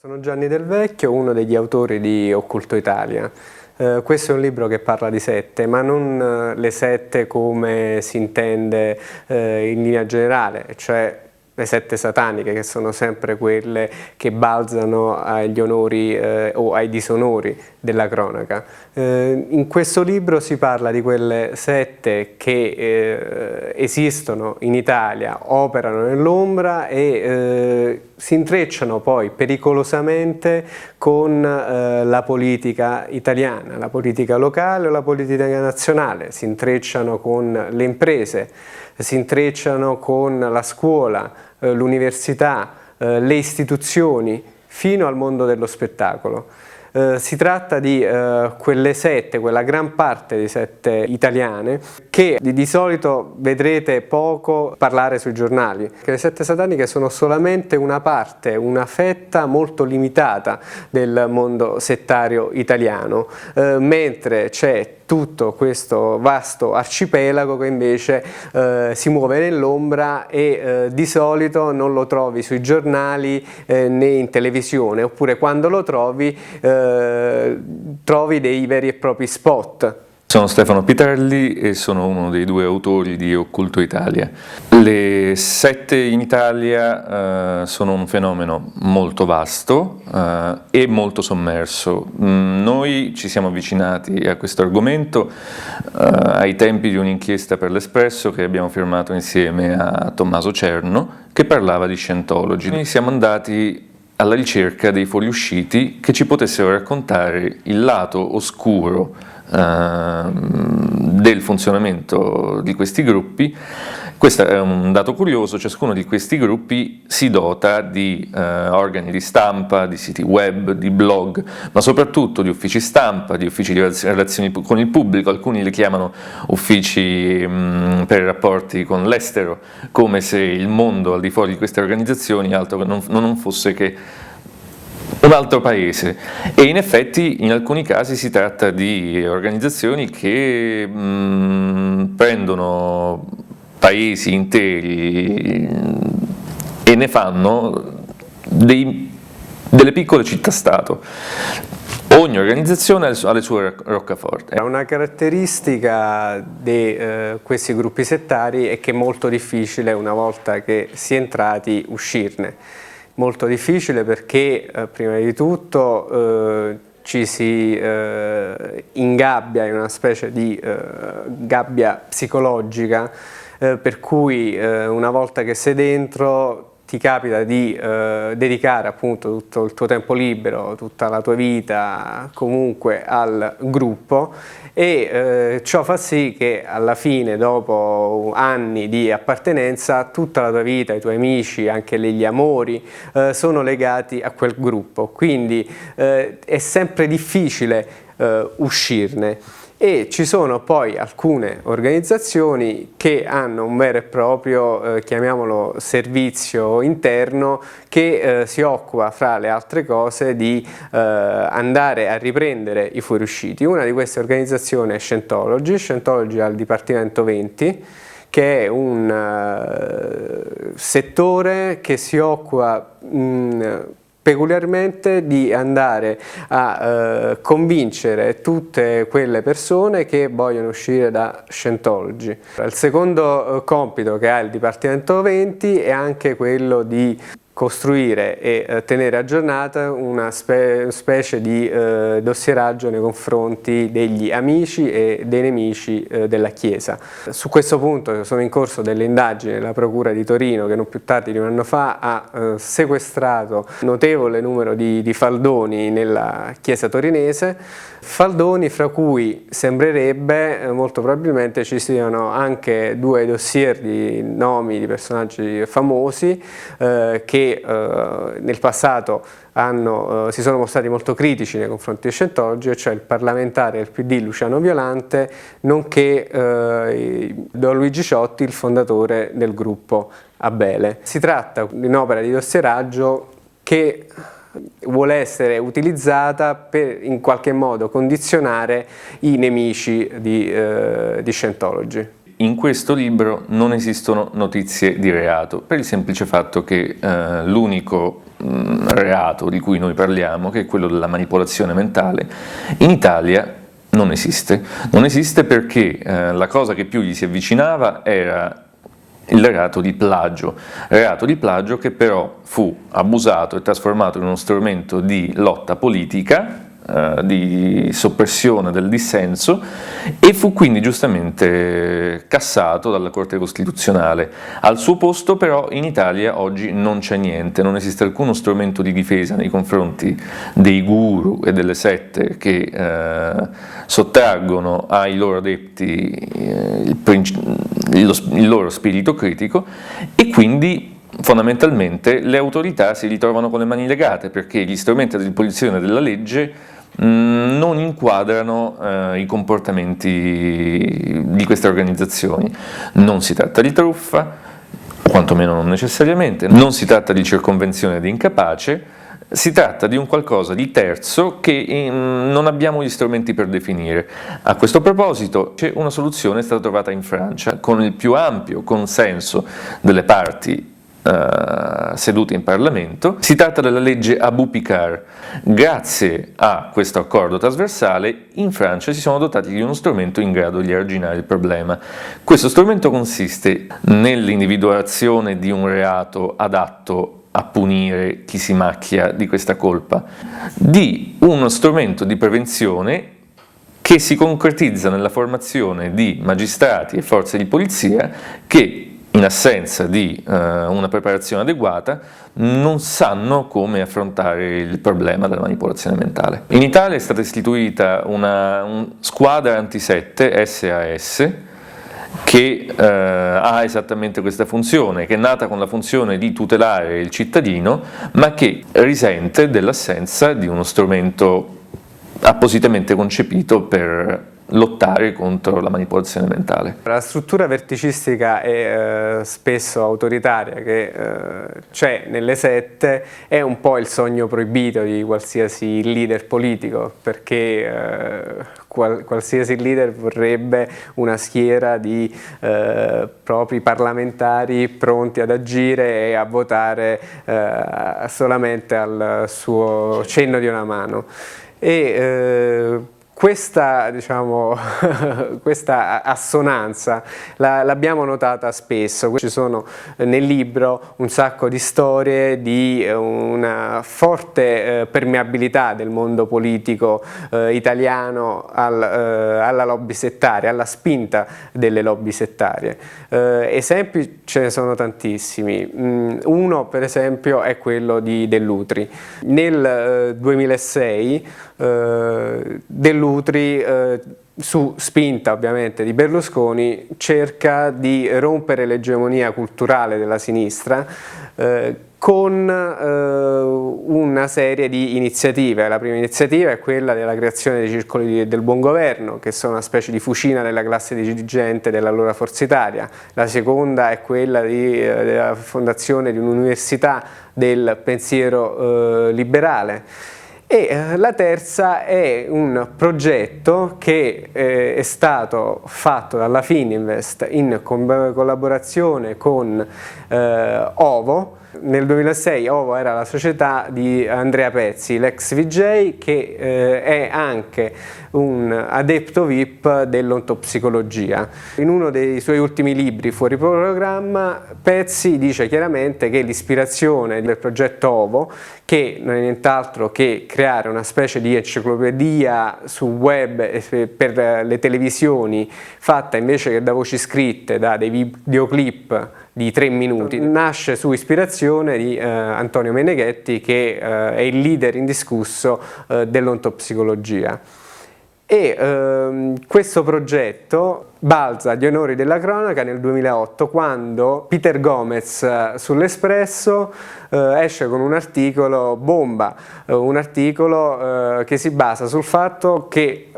Sono Gianni Del Vecchio, uno degli autori di Occulto Italia. Questo è un libro che parla di sette, ma non le sette come si intende in linea generale, cioè le sette sataniche, che sono sempre quelle che balzano agli onori o ai disonori della cronaca. In questo libro si parla di quelle sette che esistono in Italia, operano nell'ombra e si intrecciano poi pericolosamente con la politica italiana, la politica locale o la politica nazionale, si intrecciano con le imprese, si intrecciano con la scuola, l'università, le istituzioni, fino al mondo dello spettacolo. Si tratta di quelle sette, quella gran parte di sette italiane che di solito vedrete poco parlare sui giornali. Le sette sataniche sono solamente una parte, una fetta molto limitata del mondo settario italiano, mentre c'è tutto questo vasto arcipelago che invece si muove nell'ombra e di solito non lo trovi sui giornali né in televisione, oppure quando lo trovi trovi dei veri e propri spot. Sono Stefano Piterli e sono uno dei due autori di Occulto Italia. Le sette in Italia sono un fenomeno molto vasto e molto sommerso. Noi ci siamo avvicinati a questo argomento ai tempi di un'inchiesta per l'Espresso che abbiamo firmato insieme a Tommaso Cerno, che parlava di Scientology. Noi siamo andati alla ricerca dei fuoriusciti che ci potessero raccontare il lato oscuro del funzionamento di questi gruppi. Questo è un dato curioso: ciascuno di questi gruppi si dota di organi di stampa, di siti web, di blog, ma soprattutto di uffici stampa, di uffici di relazioni con il pubblico. Alcuni li chiamano uffici per i rapporti con l'estero, come se il mondo al di fuori di queste organizzazioni altro che non fosse che un altro paese. E in effetti in alcuni casi si tratta di organizzazioni che prendono paesi interi e ne fanno delle piccole città-stato. Ogni organizzazione ha le sue roccaforte. Una caratteristica di questi gruppi settari è che è molto difficile, una volta che si è entrati, uscirne. Molto difficile perché prima di tutto ci si ingabbia in una specie di gabbia psicologica, per cui una volta che sei dentro ti capita di dedicare appunto tutto il tuo tempo libero, tutta la tua vita comunque al gruppo, e ciò fa sì che alla fine, dopo anni di appartenenza, tutta la tua vita, i tuoi amici, anche gli amori sono legati a quel gruppo, quindi è sempre difficile uscirne. E ci sono poi alcune organizzazioni che hanno un vero e proprio, chiamiamolo, servizio interno che si occupa, fra le altre cose, di andare a riprendere i fuoriusciti. Una di queste organizzazioni è Scientology. Scientology ha il Dipartimento 20, che è un settore che si occupa peculiarmente di andare a convincere tutte quelle persone che vogliono uscire da Scientology. Il secondo compito che ha il Dipartimento 20 è anche quello di costruire e tenere aggiornata una specie di dossieraggio nei confronti degli amici e dei nemici della Chiesa. Su questo punto sono in corso delle indagini della Procura di Torino, che non più tardi di un anno fa ha sequestrato un notevole numero di faldoni nella Chiesa torinese, faldoni fra cui sembrerebbe molto probabilmente ci siano anche due dossier di nomi di personaggi famosi che nel passato si sono mostrati molto critici nei confronti di Scientology, cioè il parlamentare del PD Luciano Violante, nonché Don Luigi Ciotti, il fondatore del gruppo Abele. Si tratta di un'opera di dossieraggio che vuole essere utilizzata per in qualche modo condizionare i nemici di Scientology. In questo libro non esistono notizie di reato, per il semplice fatto che l'unico reato di cui noi parliamo, che è quello della manipolazione mentale, in Italia non esiste. Non esiste perché la cosa che più gli si avvicinava era il reato di plagio che però fu abusato e trasformato in uno strumento di lotta politica, di soppressione del dissenso, e fu quindi giustamente cassato dalla Corte Costituzionale. Al suo posto però in Italia oggi non c'è niente, non esiste alcuno strumento di difesa nei confronti dei guru e delle sette che sottraggono ai loro adepti il loro spirito critico, e quindi fondamentalmente le autorità si ritrovano con le mani legate, perché gli strumenti a disposizione della legge non inquadrano i comportamenti di queste organizzazioni. Non si tratta di truffa, quantomeno non necessariamente, non si tratta di circonvenzione di incapace, si tratta di un qualcosa di terzo che non abbiamo gli strumenti per definire. A questo proposito c'è una soluzione, è stata trovata in Francia, con il più ampio consenso delle parti sedute in Parlamento. Si tratta della legge Abu-Picard. Grazie a questo accordo trasversale in Francia si sono dotati di uno strumento in grado di arginare il problema. Questo strumento consiste nell'individuazione di un reato adatto a punire chi si macchia di questa colpa, di uno strumento di prevenzione che si concretizza nella formazione di magistrati e forze di polizia che, in assenza di una preparazione adeguata, non sanno come affrontare il problema della manipolazione mentale. In Italia è stata istituita una squadra antisette, SAS, che ha esattamente questa funzione, che è nata con la funzione di tutelare il cittadino, ma che risente dell'assenza di uno strumento appositamente concepito per lottare contro la manipolazione mentale. La struttura verticistica e spesso autoritaria che c'è nelle sette è un po' il sogno proibito di qualsiasi leader politico, perché qualsiasi leader vorrebbe una schiera di propri parlamentari pronti ad agire e a votare solamente al suo cenno di una mano. Questa, diciamo, questa assonanza l'abbiamo notata spesso. Ci sono nel libro un sacco di storie di una forte permeabilità del mondo politico italiano alla lobby settaria, alla spinta delle lobby settarie. Esempi ce ne sono tantissimi. Uno, per esempio, è quello di Dell'Utri. Nel 2006 Dell'Utri, su spinta ovviamente di Berlusconi, cerca di rompere l'egemonia culturale della sinistra con una serie di iniziative. La prima iniziativa è quella della creazione dei circoli del buon governo, che sono una specie di fucina della classe dirigente dell'allora Forza Italia. La seconda è quella della fondazione di un'università del pensiero liberale. E la terza è un progetto che è stato fatto dalla Fininvest in collaborazione con Ovo. Nel 2006 Ovo era la società di Andrea Pezzi, l'ex VJ, che è anche un adepto VIP dell'ontopsicologia. In uno dei suoi ultimi libri, Fuori programma, Pezzi dice chiaramente che l'ispirazione del progetto Ovo, che non è nient'altro che creare una specie di enciclopedia su web per le televisioni, fatta invece che da voci scritte, da dei videoclip di 3 minuti, nasce su ispirazione di Antonio Meneghetti, che è il leader indiscusso dell'ontopsicologia. E questo progetto balza agli onori della cronaca nel 2008, quando Peter Gomez sull'Espresso esce con un articolo bomba, un articolo che si basa sul fatto che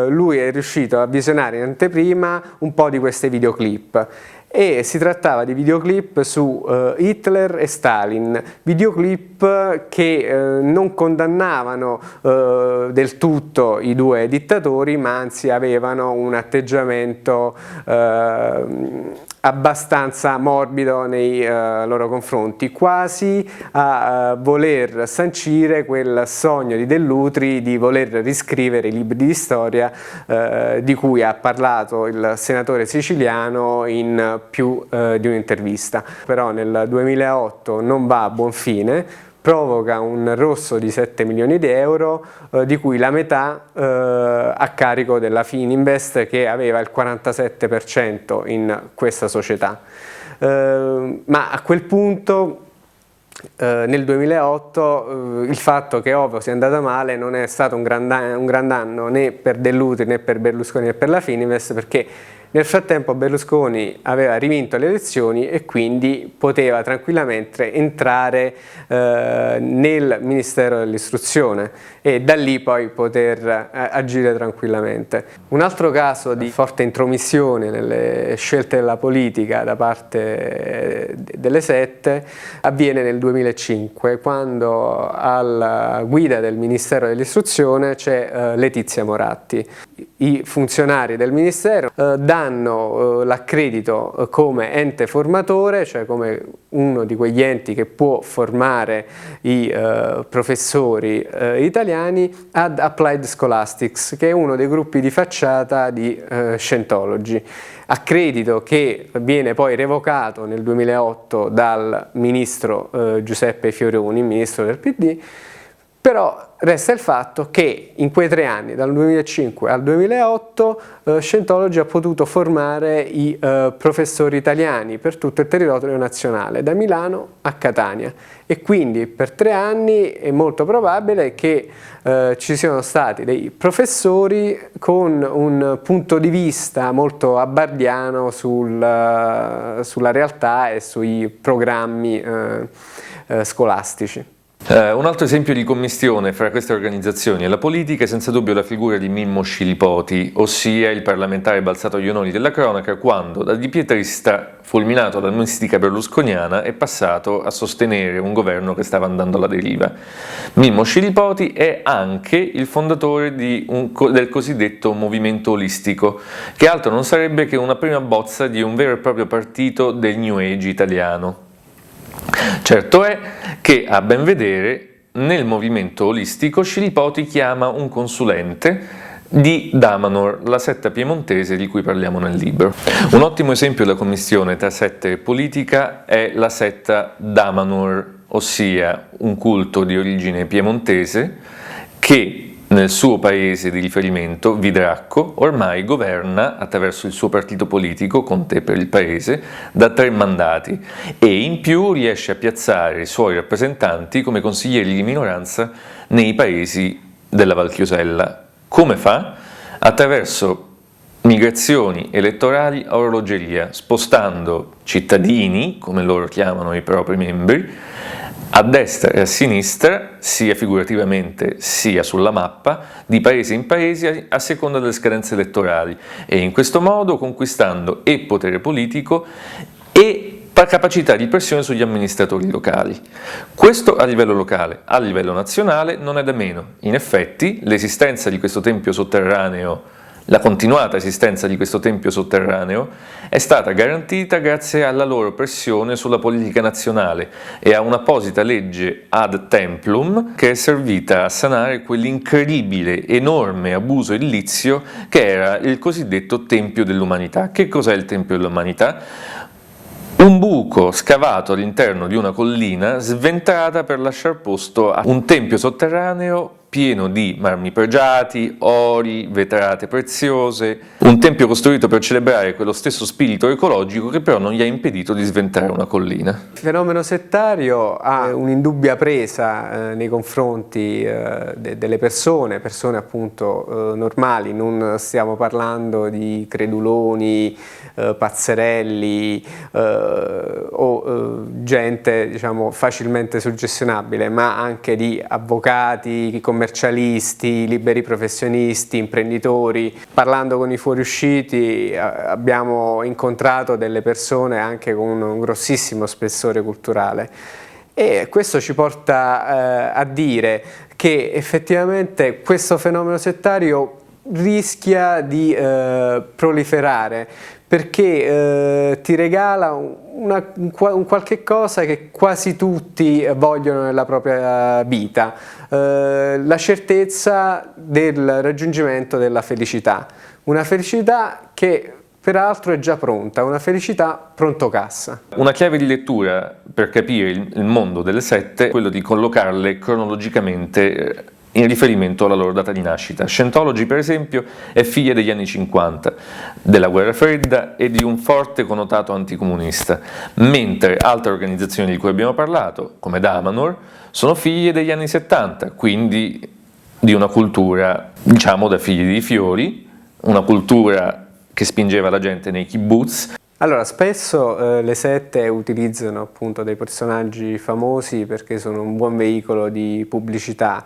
lui è riuscito a visionare in anteprima un po' di queste videoclip. e si trattava di videoclip su Hitler e Stalin, videoclip che non condannavano del tutto i due dittatori, ma anzi avevano un atteggiamento abbastanza morbido nei loro confronti, quasi a voler sancire quel sogno di Dell'Utri di voler riscrivere i libri di storia di cui ha parlato il senatore siciliano in più di un'intervista. Però nel 2008 non va a buon fine, provoca un rosso di 7 milioni di euro, di cui la metà a carico della Fininvest, che aveva il 47% in questa società. Ma a quel punto, nel 2008, il fatto che Ovo sia andata male non è stato un gran danno né per Dell'Utri né per Berlusconi né per la Fininvest, perché nel frattempo Berlusconi aveva rivinto le elezioni e quindi poteva tranquillamente entrare nel Ministero dell'Istruzione e da lì poi poter agire tranquillamente. Un altro caso di forte intromissione nelle scelte della politica da parte delle sette avviene nel 2005, quando alla guida del Ministero dell'Istruzione c'è Letizia Moratti. I funzionari del Ministero danno l'accredito come ente formatore, cioè come uno di quegli enti che può formare i professori italiani, ad Applied Scholastics, che è uno dei gruppi di facciata di Scientology. Accredito che viene poi revocato nel 2008 dal ministro Giuseppe Fioroni, ministro del PD, però resta il fatto che in quei 3 anni, dal 2005 al 2008, Scientology ha potuto formare i professori italiani per tutto il territorio nazionale, da Milano a Catania, e quindi per 3 anni è molto probabile che ci siano stati dei professori con un punto di vista molto abardiano sulla realtà e sui programmi scolastici. Un altro esempio di commistione fra queste organizzazioni e la politica è senza dubbio la figura di Mimmo Scilipoti, ossia il parlamentare balzato agli onori della cronaca quando, da dipietrista fulminato dalla mistica berlusconiana, è passato a sostenere un governo che stava andando alla deriva. Mimmo Scilipoti è anche il fondatore del cosiddetto movimento olistico, che altro non sarebbe che una prima bozza di un vero e proprio partito del New Age italiano. Certo è che, a ben vedere, nel movimento olistico Scilipoti chiama un consulente di Damanor, la setta piemontese di cui parliamo nel libro. Un ottimo esempio della commistione tra sette e politica è la setta Damanor, ossia un culto di origine piemontese che nel suo paese di riferimento, Vidracco, ormai governa attraverso il suo partito politico, Conte per il Paese, da 3 mandati e in più riesce a piazzare i suoi rappresentanti come consiglieri di minoranza nei paesi della Val Chiosella. Come fa? Attraverso migrazioni elettorali a orologeria, spostando cittadini, come loro chiamano i propri membri, a destra e a sinistra, sia figurativamente sia sulla mappa, di paese in paese a seconda delle scadenze elettorali e in questo modo conquistando e potere politico e capacità di pressione sugli amministratori locali. Questo a livello locale, a livello nazionale non è da meno. In effetti l'esistenza di questo tempio sotterraneo, la continuata esistenza di questo tempio sotterraneo è stata garantita grazie alla loro pressione sulla politica nazionale e a un'apposita legge ad templum che è servita a sanare quell'incredibile, enorme abuso edilizio che era il cosiddetto Tempio dell'Umanità. Che cos'è il Tempio dell'Umanità? Un buco scavato all'interno di una collina sventata per lasciar posto a un tempio sotterraneo pieno di marmi pregiati, ori, vetrate preziose, un tempio costruito per celebrare quello stesso spirito ecologico che però non gli ha impedito di sventare una collina. Il fenomeno settario ha un'indubbia presa nei confronti delle persone appunto normali, non stiamo parlando di creduloni, pazzerelli o gente diciamo facilmente suggestionabile, ma anche di avvocati, commercianti, commercialisti, liberi professionisti, imprenditori. Parlando con i fuoriusciti abbiamo incontrato delle persone anche con un grossissimo spessore culturale. E questo ci porta a dire che effettivamente questo fenomeno settario rischia di proliferare, perché ti regala un qualche cosa che quasi tutti vogliono nella propria vita, la certezza del raggiungimento della felicità, una felicità che peraltro è già pronta, una felicità pronto cassa. Una chiave di lettura per capire il mondo delle sette è quello di collocarle cronologicamente in riferimento alla loro data di nascita. Scientology, per esempio, è figlia degli anni 50, della guerra fredda e di un forte connotato anticomunista, mentre altre organizzazioni di cui abbiamo parlato, come Damanor, sono figlie degli anni 70, quindi di una cultura, diciamo, da figli di fiori, una cultura che spingeva la gente nei kibbutz. Allora, spesso le sette utilizzano appunto dei personaggi famosi perché sono un buon veicolo di pubblicità,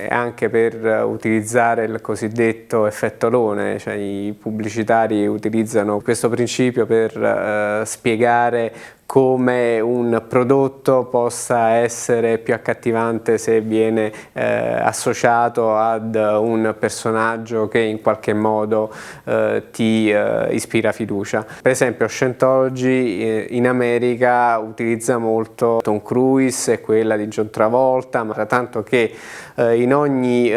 anche per utilizzare il cosiddetto effetto alone, cioè i pubblicitari utilizzano questo principio per spiegare come un prodotto possa essere più accattivante se viene associato ad un personaggio che in qualche modo ti ispira fiducia. Per esempio Scientology in America utilizza molto Tom Cruise e quella di John Travolta, ma tanto che in ogni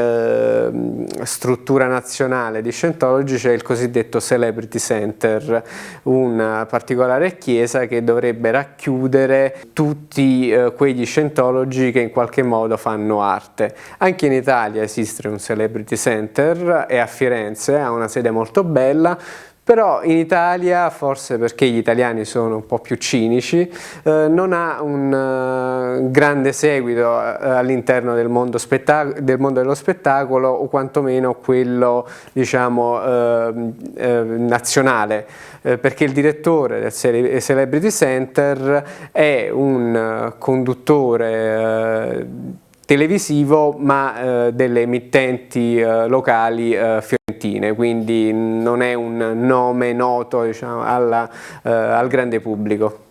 struttura nazionale di Scientology c'è il cosiddetto Celebrity Center, una particolare chiesa che dovrebbe racchiudere tutti quegli Scientology che in qualche modo fanno arte. Anche in Italia esiste un Celebrity Center, è a Firenze, ha una sede molto bella, però in Italia, forse perché gli italiani sono un po' più cinici, non ha un grande seguito all'interno del mondo dello spettacolo, o quantomeno quello, diciamo, nazionale, perché il direttore del Celebrity Center è un conduttore televisivo, ma delle emittenti locali fiorentine, quindi non è un nome noto, diciamo, al grande pubblico.